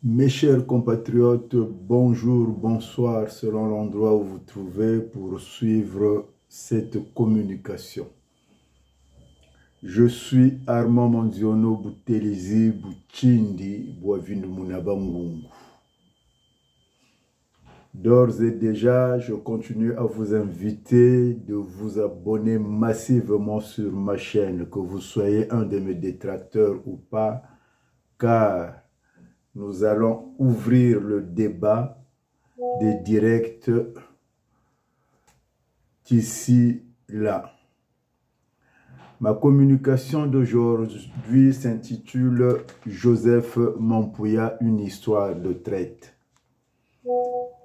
Mes chers compatriotes, bonjour, bonsoir selon l'endroit où vous vous trouvez pour suivre cette communication. Je suis Armand Mandiono Boutelezi Bouchindi Boavindu Munaba Mungu. D'ores et déjà, je continue à vous inviter de vous abonner massivement sur ma chaîne, que vous soyez un de mes détracteurs ou pas, car nous allons ouvrir le débat des directs d'ici là. Ma communication d'aujourd'hui s'intitule Joseph Mampouya, une histoire de traite.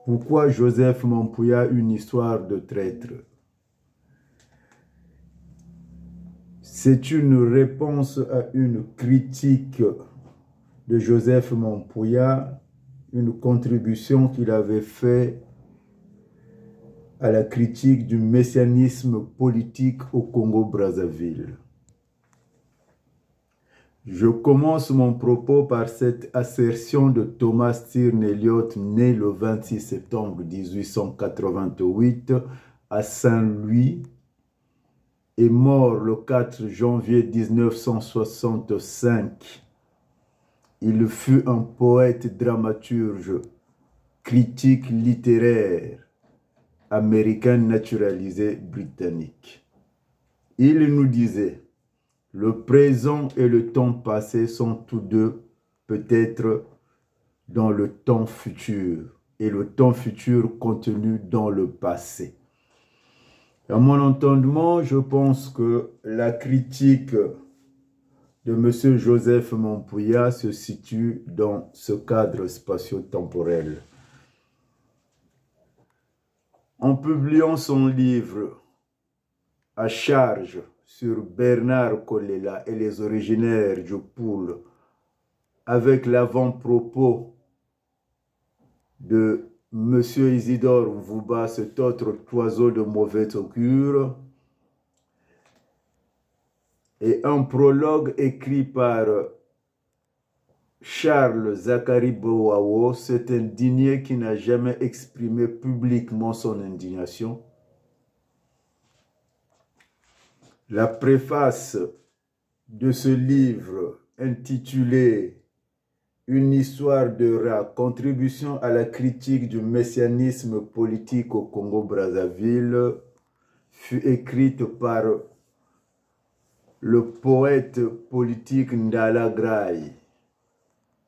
Pourquoi Joseph Mampouya, une histoire de traître? C'est une réponse à une critique de Joseph Mampouya, une contribution qu'il avait faite à la critique du messianisme politique au Congo-Brazzaville. Je commence mon propos par cette assertion de Thomas Sterne Eliot, né le 26 septembre 1888 à Saint-Louis et mort le 4 janvier 1965. Il fut un poète, dramaturge, critique littéraire, américain naturalisé britannique. Il nous disait: le présent et le temps passé sont tous deux peut-être dans le temps futur, et le temps futur contenu dans le passé. À mon entendement, je pense que la critique de M. Joseph Mampouya se situe dans ce cadre spatio-temporel. En publiant son livre à charge sur Bernard Kolela et les originaires du Poul, avec l'avant-propos de M. Isidore Mvouba, cet autre oiseau de mauvais augure, et un prologue écrit par Charles Zachary Bowawo, cet indigné qui n'a jamais exprimé publiquement son indignation. La préface de ce livre intitulé Une histoire de rat, contribution à la critique du messianisme politique au Congo-Brazzaville, fut écrite par le poète politique Ndala Graye.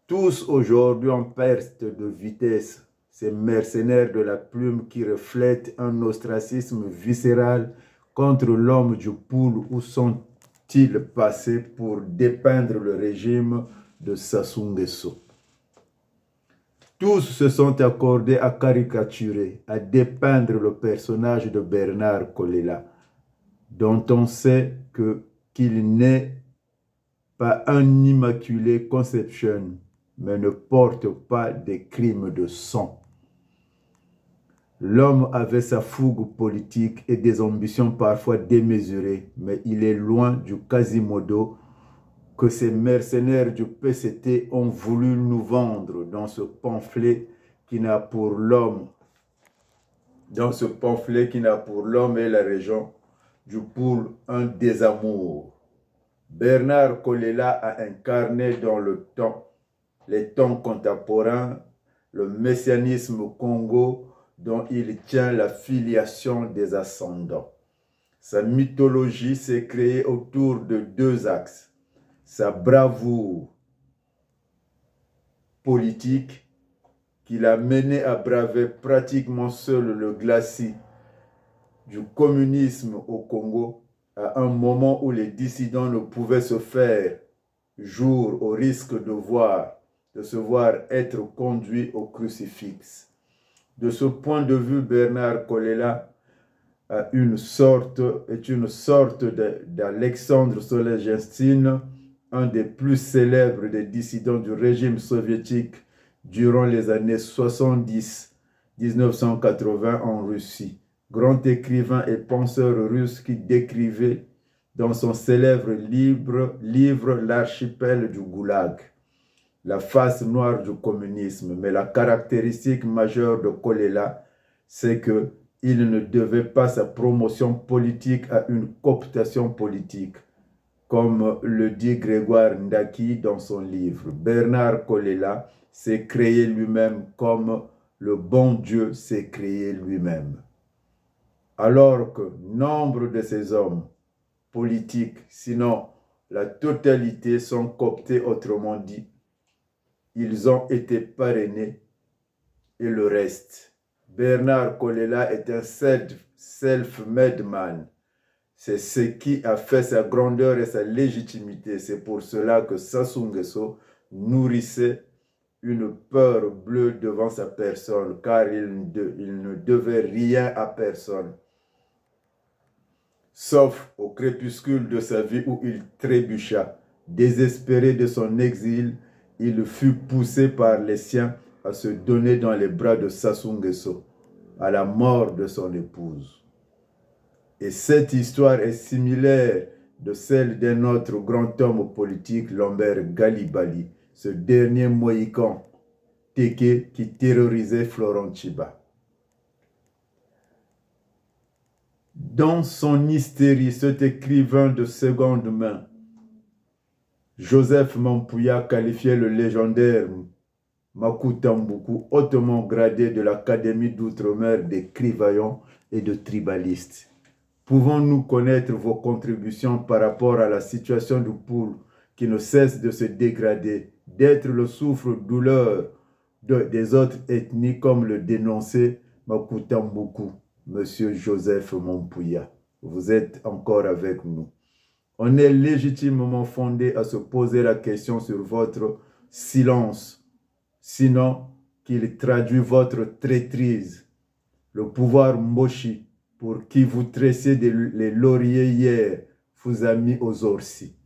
Tous aujourd'hui en perte de vitesse, ces mercenaires de la plume qui reflètent un ostracisme viscéral contre l'homme du Poul. Où sont-ils passés pour dépeindre le régime de Sassou Nguesso? Tous se sont accordés à caricaturer, à dépeindre le personnage de Bernard Kolela, dont on sait qu'il n'est pas un immaculé conception, mais ne porte pas des crimes de sang. L'homme avait sa fougue politique et des ambitions parfois démesurées, mais il est loin du Quasimodo que ces mercenaires du PCT ont voulu nous vendre dans ce pamphlet qui n'a pour l'homme, et la région du Poul un désamour. Bernard Kolela a incarné dans les temps contemporains, le messianisme Congo dont il tient la filiation des ascendants. Sa mythologie s'est créée autour de deux axes: sa bravoure politique qui l'a mené à braver pratiquement seul le glacis du communisme au Congo à un moment où les dissidents ne pouvaient se faire jour au risque de se voir être conduits au crucifix. De ce point de vue, Bernard Kolela est une sorte d'Alexandre Solzhenitsyn, un des plus célèbres des dissidents du régime soviétique durant les années 70-1980 en Russie. Grand écrivain et penseur russe qui décrivait dans son célèbre livre L'archipel du Goulag la face noire du communisme. Mais la caractéristique majeure de Kolela, c'est qu'il ne devait pas sa promotion politique à une cooptation politique, comme le dit Grégoire Ndaki dans son livre. Bernard Kolela s'est créé lui-même comme le bon Dieu s'est créé lui-même. Alors que nombre de ces hommes politiques, sinon la totalité, sont cooptés, autrement dit, ils ont été parrainés et le reste. Bernard Kolela est un self-made man. C'est ce qui a fait sa grandeur et sa légitimité. C'est pour cela que Sassou Nguesso nourrissait une peur bleue devant sa personne, car il ne devait rien à personne. Sauf au crépuscule de sa vie où il trébucha. Désespéré de son exil, il fut poussé par les siens à se donner dans les bras de Sassou Nguesso, à la mort de son épouse. Et cette histoire est similaire de celle d'un autre grand homme politique, Lambert Galibali, ce dernier mohican Téké qui terrorisait Florent Tchiba. Dans son hystérie, cet écrivain de seconde main, Joseph Mampouya, qualifiait le légendaire Makuta Mbuku, hautement gradé de l'Académie d'Outre-mer d'écrivaillons et de tribalistes. Pouvons-nous connaître vos contributions par rapport à la situation du Poul qui ne cesse de se dégrader, d'être le souffre-douleur des autres ethnies comme le dénonçait Makuta Mbuku, Monsieur Joseph Mampouya? Vous êtes encore avec nous. On est légitimement fondé à se poser la question sur votre silence, sinon qu'il traduit votre traîtrise. Le pouvoir Mboshi, pour qui vous tressez les lauriers hier, vous a mis aux orsis,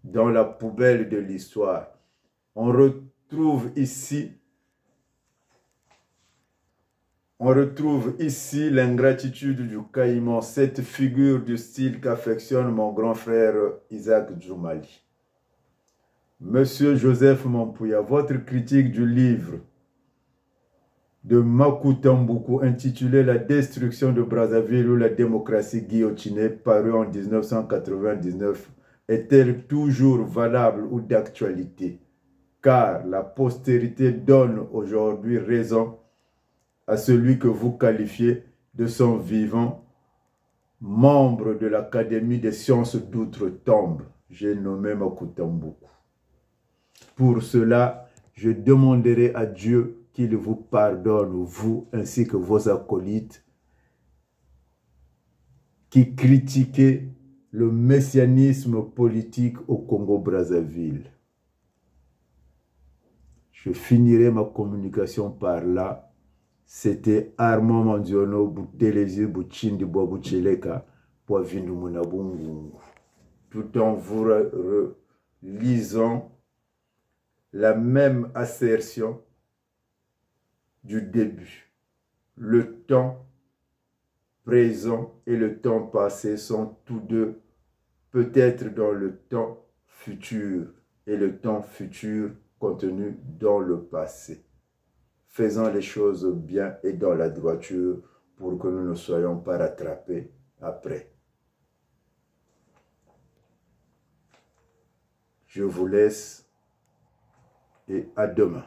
dans la poubelle de l'histoire. On retrouve ici l'ingratitude du caïman, cette figure du style qu'affectionne mon grand frère Isaac Djoumali. Monsieur Joseph Mampouya, votre critique du livre de Makuta Mbuku intitulé « La destruction de Brazzaville ou la démocratie guillotinée » paru en 1999 est-elle toujours valable ou d'actualité? Car la postérité donne aujourd'hui raison à celui que vous qualifiez de son vivant membre de l'Académie des sciences d'outre-tombe. J'ai nommé Makuta Mbuku. Pour cela, je demanderai à Dieu qu'il vous pardonne, vous ainsi que vos acolytes, qui critiquez le messianisme politique au Congo-Brazzaville. Je finirai ma communication par là. C'était Armand Mandiono, Boutelezi, Bouchindi, Boaboucheleka, Poavindu Munabungu. Tout en vous lisant la même assertion du début. Le temps présent et le temps passé sont tous deux peut-être dans le temps futur et le temps futur contenu dans le passé. Faisons les choses bien et dans la droiture pour que nous ne soyons pas rattrapés après. Je vous laisse et à demain.